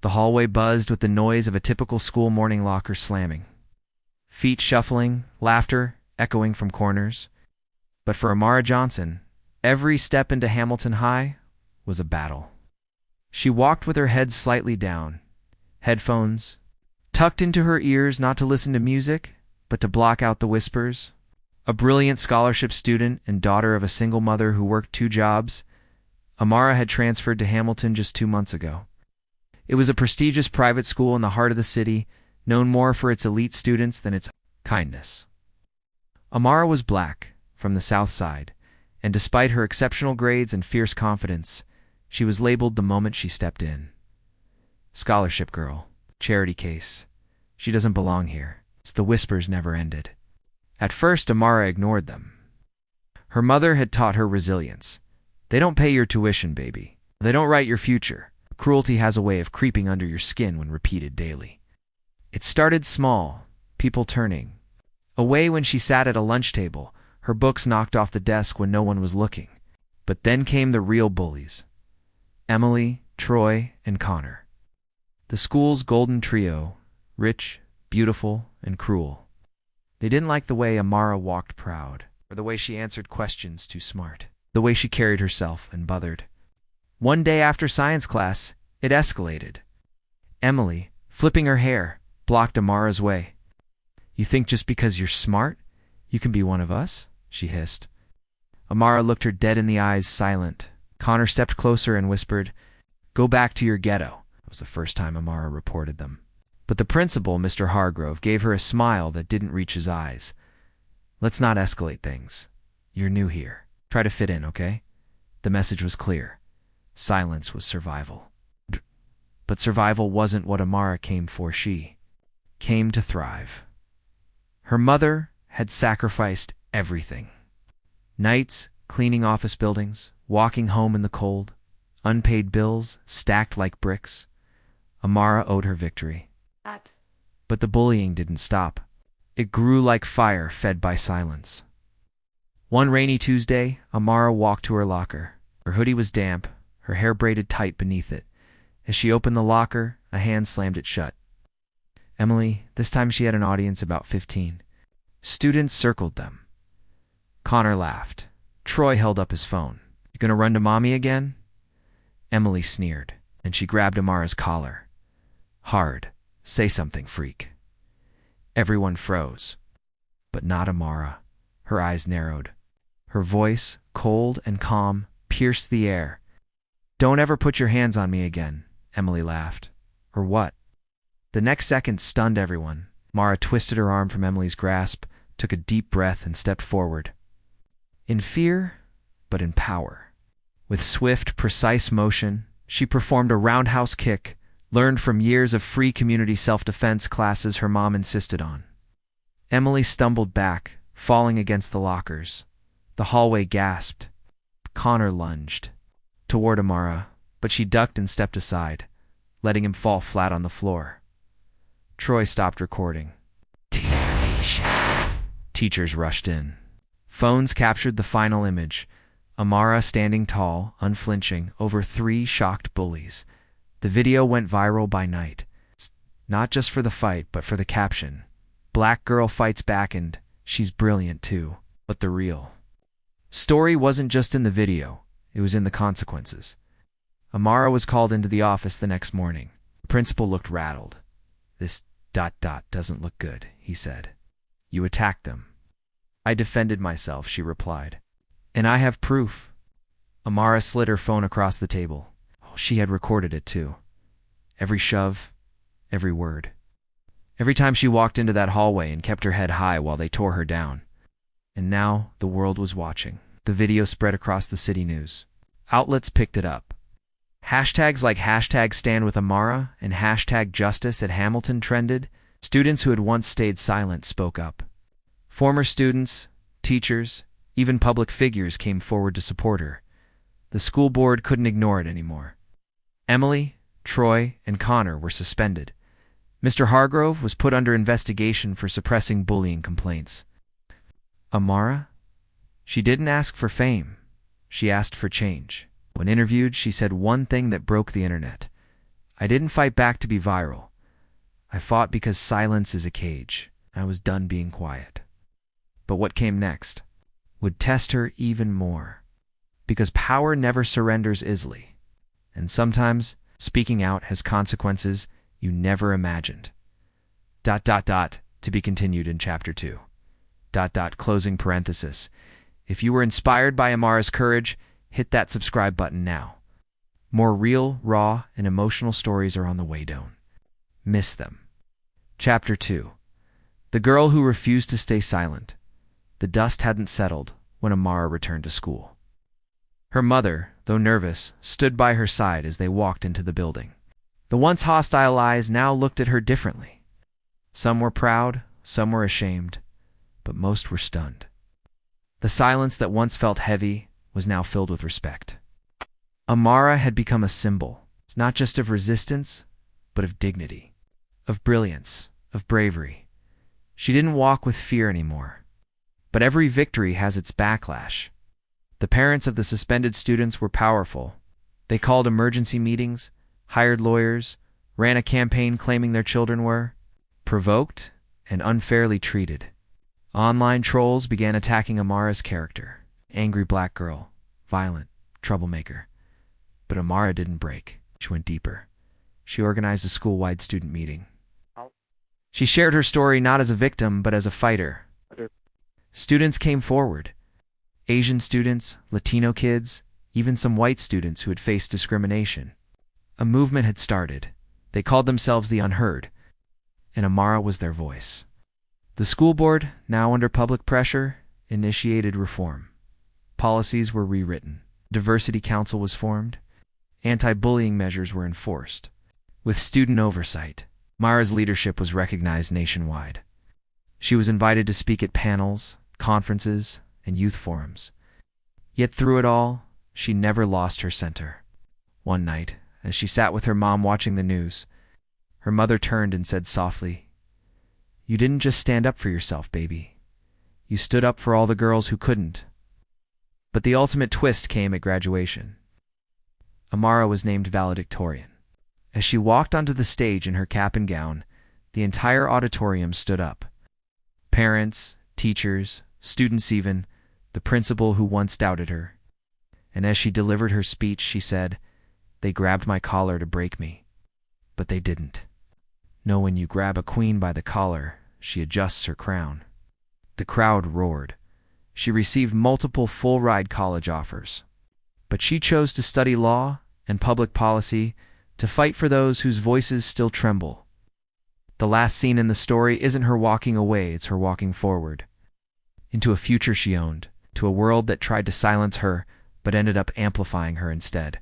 The hallway buzzed with the noise of a typical school morning locker slamming. Feet shuffling, laughter echoing from corners. But for Amara Johnson, every step into Hamilton High was a battle. She walked with her head slightly down, headphones tucked into her ears, not to listen to music, but to block out the whispers. A brilliant scholarship student and daughter of a single mother who worked 2 jobs, Amara had transferred to Hamilton just 2 months ago. It was a prestigious private school in the heart of the city, known more for its elite students than its kindness. Amara was black, from the South Side, and despite her exceptional grades and fierce confidence, she was labeled the moment she stepped in. Scholarship girl, charity case. She doesn't belong here. The whispers never ended. At first, Amara ignored them. Her mother had taught her resilience. They don't pay your tuition, baby. They don't write your future. Cruelty has a way of creeping under your skin when repeated daily. It started small, people turning away when she sat at a lunch table, her books knocked off the desk when no one was looking. But then came the real bullies. Emily, Troy, and Connor. The school's golden trio, rich, beautiful, and cruel. They didn't like the way Amara walked proud, or the way she answered questions too smart, the way she carried herself and bothered. One day after science class, it escalated. Emily, flipping her hair, blocked Amara's way. "You think just because you're smart, you can be one of us?" she hissed. Amara looked her dead in the eyes, silent. Connor stepped closer and whispered, "Go back to your ghetto." It was the first time Amara reported them. But the principal, Mr. Hargrove, gave her a smile that didn't reach his eyes. "Let's not escalate things. You're new here. Try to fit in, okay?" The message was clear. Silence was survival. But survival wasn't what Amara came for. She came to thrive. Her mother had sacrificed everything. Nights cleaning office buildings, walking home in the cold, unpaid bills stacked like bricks. Amara owed her victory. But the bullying didn't stop. It grew like fire fed by silence. One rainy Tuesday, Amara walked to her locker. Her hoodie was damp, her hair braided tight beneath it. As she opened the locker, a hand slammed it shut. Emily, this time she had an audience about 15. Students circled them. Connor laughed. Troy held up his phone. "You gonna run to mommy again?" Emily sneered, and she grabbed Amara's collar. Hard. "Say something, freak." Everyone froze. But not Amara. Her eyes narrowed. Her voice, cold and calm, pierced the air. "Don't ever put your hands on me again," Emily laughed. "Or what?" The next second stunned everyone. Amara twisted her arm from Emily's grasp, took a deep breath, and stepped forward. In fear, but in power. With swift, precise motion, she performed a roundhouse kick, learned from years of free community self-defense classes her mom insisted on. Emily stumbled back, falling against the lockers. The hallway gasped. Connor lunged toward Amara, but she ducked and stepped aside, letting him fall flat on the floor. Troy stopped recording. Teachers rushed in. Phones captured the final image. Amara standing tall, unflinching, over 3 shocked bullies. The video went viral by night. Not just for the fight, but for the caption. "Black girl fights back and she's brilliant too." But the real story wasn't just in the video, it was in the consequences. Amara was called into the office the next morning. The principal looked rattled. "This ... doesn't look good," he said. "You attacked them." "I defended myself," she replied. "And I have proof." Amara slid her phone across the table. She had recorded it too. Every shove, every word. Every time she walked into that hallway and kept her head high while they tore her down. And now the world was watching. The video spread across the city news. Outlets picked it up. Hashtags like #StandWithAmara and #Justice at Hamilton trended. Students who had once stayed silent spoke up. Former students, teachers, even public figures came forward to support her. The school board couldn't ignore it anymore. Emily, Troy, and Connor were suspended. Mr. Hargrove was put under investigation for suppressing bullying complaints. Amara? She didn't ask for fame. She asked for change. When interviewed, she said one thing that broke the internet. I didn't fight back to be viral. I fought because silence is a cage. I was done being quiet. But what came next would test her even more. Because power never surrenders easily. And sometimes speaking out has consequences you never imagined. ... To be continued in Chapter 2. ... Closing parenthesis. If you were inspired by Amara's courage, hit that subscribe button now. More real, raw, and emotional stories are on the way. Don't miss them. Chapter 2. The girl who refused to stay silent. The dust hadn't settled when Amara returned to school. Her mother, though nervous, stood by her side as they walked into the building. The once hostile eyes now looked at her differently. Some were proud, some were ashamed, but most were stunned. The silence that once felt heavy was now filled with respect. Amara had become a symbol, not just of resistance, but of dignity, of brilliance, of bravery. She didn't walk with fear anymore. But every victory has its backlash. The parents of the suspended students were powerful. They called emergency meetings, hired lawyers, ran a campaign claiming their children were provoked and unfairly treated. Online trolls began attacking Amara's character. Angry black girl, violent, troublemaker. But Amara didn't break. She went deeper. She organized a school-wide student meeting. She shared her story not as a victim, but as a fighter. Students came forward. Asian students, Latino kids, even some white students who had faced discrimination. A movement had started. They called themselves the Unheard, and Amara was their voice. The school board, now under public pressure, initiated reform. Policies were rewritten. Diversity council was formed. Anti-bullying measures were enforced. With student oversight, Amara's leadership was recognized nationwide. She was invited to speak at panels, conferences, and youth forums. Yet through it all, she never lost her center. One night, as she sat with her mom watching the news, her mother turned and said softly, "You didn't just stand up for yourself, baby. You stood up for all the girls who couldn't." But the ultimate twist came at graduation. Amara was named valedictorian. As she walked onto the stage in her cap and gown, the entire auditorium stood up. Parents, teachers, students even, the principal who once doubted her. And as she delivered her speech, she said, "They grabbed my collar to break me, but they didn't. No, when you grab a queen by the collar, she adjusts her crown." The crowd roared. She received multiple full-ride college offers. But she chose to study law and public policy to fight for those whose voices still tremble. The last scene in the story isn't her walking away, it's her walking forward. Into a future she owned, to a world that tried to silence her, but ended up amplifying her instead.